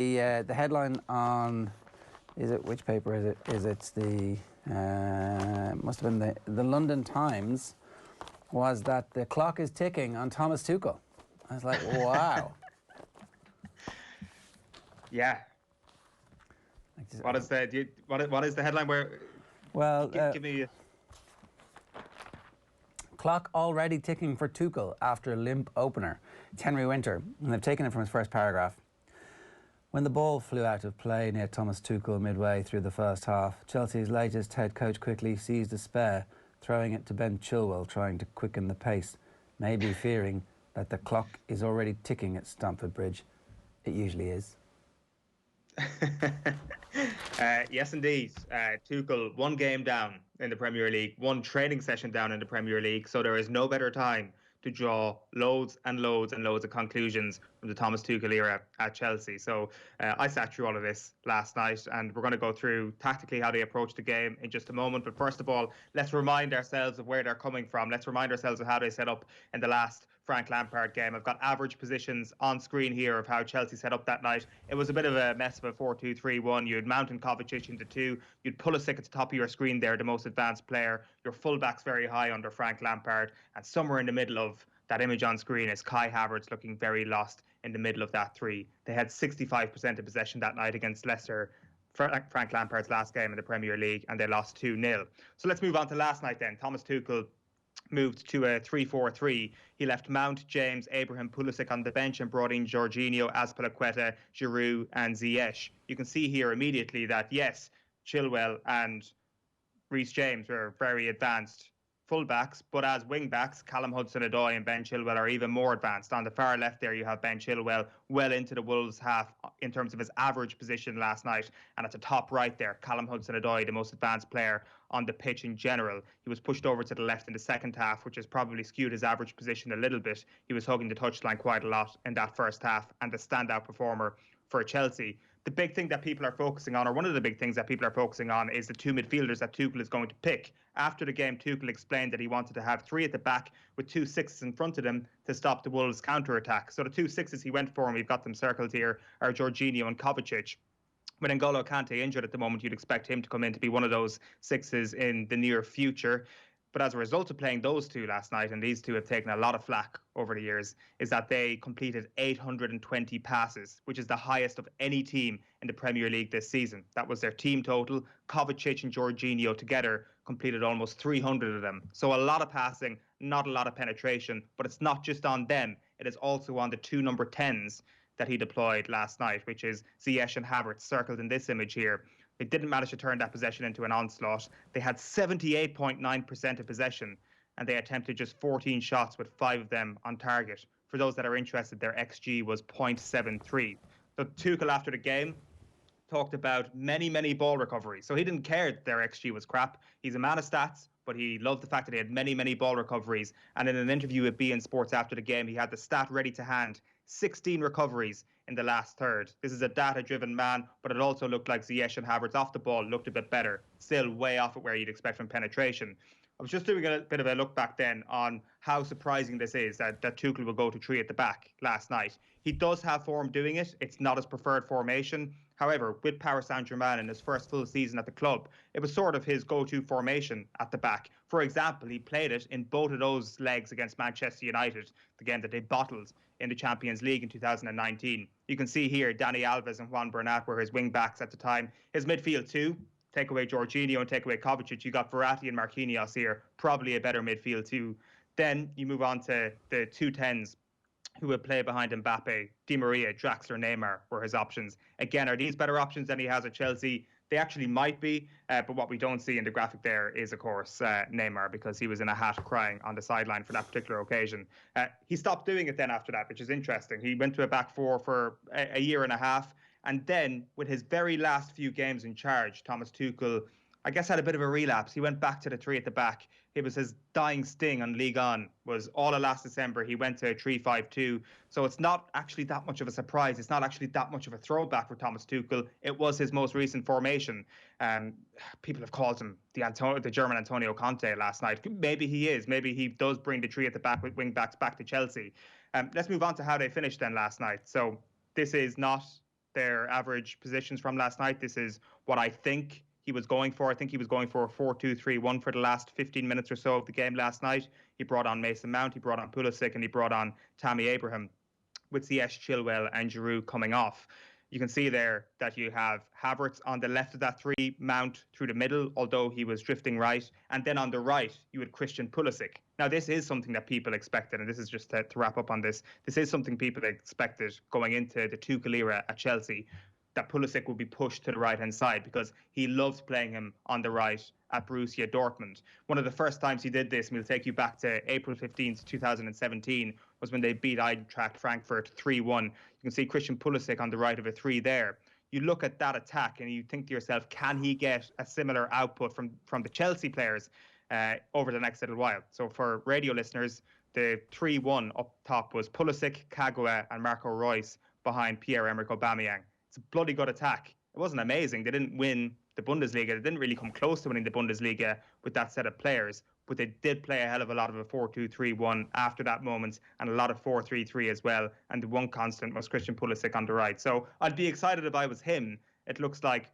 The headline on, which paper is it? It's the, must have been the London Times, was that the clock is ticking on Thomas Tuchel. I was like, wow. Yeah. What is the headline? Well, give me. Clock already ticking for Tuchel after limp opener. It's Henry Winter, and they've taken it from his first paragraph. When the ball flew out of play near Thomas Tuchel midway through the first half, Chelsea's latest head coach quickly seized a spare, throwing it to Ben Chilwell, trying to quicken the pace, maybe fearing that the clock is already ticking at Stamford Bridge. It usually is. Yes, indeed. Tuchel, one game down in the Premier League, one training session down in the Premier League, so there is no better time to draw loads and loads and loads of conclusions from the Thomas Tuchel era at Chelsea. So I sat through all of this last night, and we're going to go through tactically how they approach the game in just a moment. But first of all, let's remind ourselves of where they're coming from. Let's remind ourselves of how they set up in the last Frank Lampard game. I've got average positions on screen here of how Chelsea set up that night. It was a bit of a mess of a 4-2-3-1. You'd Mount and Kovacic into two. You'd Pulisic at the top of your screen there, the most advanced player. Your fullbacks very high under Frank Lampard. And somewhere in the middle of that image on screen is Kai Havertz looking very lost in the middle of that three. They had 65% of possession that night against Leicester, Frank Lampard's last game in the Premier League, and they lost 2-0. So let's move on to last night then. Thomas Tuchel moved to a 3-4-3. He left Mount, James, Abraham, Pulisic on the bench and brought in Jorginho, Azpilicueta, Giroud and Ziyech. You can see here immediately that, yes, Chilwell and Reece James were very advanced fullbacks, but as wing-backs, Callum Hudson-Odoi and Ben Chilwell are even more advanced. On the far left there, you have Ben Chilwell well into the Wolves half in terms of his average position last night. And at the top right there, Callum Hudson-Odoi, the most advanced player on the pitch in general. He was pushed over to the left in the second half, which has probably skewed his average position a little bit. He was hugging the touchline quite a lot in that first half and the standout performer for Chelsea. The big thing that people are focusing on, or one of the big things that people are focusing on, is the two midfielders that Tuchel is going to pick. After the game, Tuchel explained that he wanted to have three at the back with 2 6s in front of them to stop the Wolves' counter-attack. So the 2 6s he went for, and we've got them circled here, are Jorginho and Kovacic. With N'Golo Kante injured at the moment, you'd expect him to come in to be one of those 6s in the near future. But as a result of playing those two last night, and these two have taken a lot of flack over the years, is that they completed 820 passes, which is the highest of any team in the Premier League this season. That was their team total. Kovacic and Jorginho together completed almost 300 of them. So a lot of passing, not a lot of penetration, but it's not just on them. It is also on the two number 10s that he deployed last night, which is Ziyech and Havertz, circled in this image here. They didn't manage to turn that possession into an onslaught. They had 78.9% of possession, and they attempted just 14 shots with 5 of them on target. For those that are interested, their XG was 0.73. So Tuchel, after the game, talked about many ball recoveries. So he didn't care that their XG was crap. He's a man of stats, but he loved the fact that they had many ball recoveries. And in an interview with BN Sports after the game, he had the stat ready to hand. 16 recoveries in the last third. This is a data-driven man, but it also looked like Ziyech and Havertz off the ball looked a bit better. Still way off at where you'd expect from penetration. I was just doing a bit of a look back then on how surprising this is that Tuchel will go to 3 at the back last night. He does have form doing it. It's not his preferred formation. However, with Paris Saint-Germain in his first full season at the club, it was sort of his go-to formation at the back. For example, he played it in both of those legs against Manchester United, the game that they bottled in the Champions League in 2019. You can see here Dani Alves and Juan Bernat were his wing-backs at the time. His midfield too, take away Jorginho and take away Kovacic, you got Verratti and Marquinhos here, probably a better midfield too. Then you move on to the 2 10s who would play behind Mbappe. Di Maria, Draxler, Neymar were his options. Again, are these better options than he has at Chelsea? They actually might be, but what we don't see in the graphic there is, of course, Neymar, because he was in a hat crying on the sideline for that particular occasion. He stopped doing it then after that, which is interesting. He went to a back four for a year and a half, and then with his very last few games in charge, Thomas Tuchel, I guess, had a bit of a relapse. He went back to the 3 at the back. It was his dying sting on Ligue 1, was all of last December. He went to a 3-5-2. So it's not actually that much of a surprise. It's not actually that much of a throwback for Thomas Tuchel. It was his most recent formation. People have called him the German Antonio Conte last night. Maybe he is. Maybe he does bring the 3 at the back with wing backs back to Chelsea. Let's move on to how they finished then last night. So this is not their average positions from last night. This is what I think he was going for. I think he was going for a 4-2-3-1 for the last 15 minutes or so of the game last night. He brought on Mason Mount, he brought on Pulisic, and he brought on Tammy Abraham, with Ziyech, Chilwell and Giroud coming off. You can see there that you have Havertz on the left of that three, Mount through the middle, although he was drifting right. And then on the right, you had Christian Pulisic. Now, this is something that people expected, and this is just to wrap up on this. This is something people expected going into the Tuchel era at Chelsea, that Pulisic would be pushed to the right-hand side because he loved playing him on the right at Borussia Dortmund. One of the first times he did this, and we'll take you back to April 15th, 2017, was when they beat Eintracht Frankfurt 3-1. You can see Christian Pulisic on the right of a three there. You look at that attack and you think to yourself, can he get a similar output from the Chelsea players over the next little while? So for radio listeners, the 3-1 up top was Pulisic, Kagawa and Marco Reus behind Pierre-Emerick Aubameyang. It's a bloody good attack. It wasn't amazing. They didn't win the Bundesliga. They didn't really come close to winning the Bundesliga with that set of players, but they did play a hell of a lot of a 4-2-3-1 after that moment, and a lot of 4-3-3 as well. And the one constant was Christian Pulisic on the right. So I'd be excited if I was him. It looks like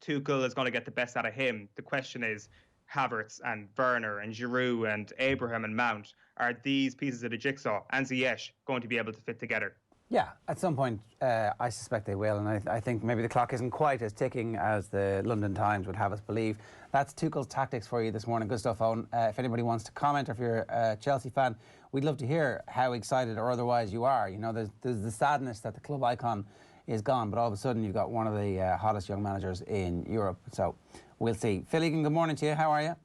Tuchel is going to get the best out of him. The question is, Havertz and Werner and Giroud and Abraham and Mount, are these pieces of the jigsaw and Ziyech going to be able to fit together? Yeah, at some point, I suspect they will, and I think maybe the clock isn't quite as ticking as the London Times would have us believe. That's Tuchel's tactics for you this morning. Good stuff, Owen. If anybody wants to comment, or if you're a Chelsea fan, we'd love to hear how excited or otherwise you are. You know, there's the sadness that the club icon is gone, but all of a sudden you've got one of the hottest young managers in Europe. So we'll see. Phil Egan, good morning to you. How are you?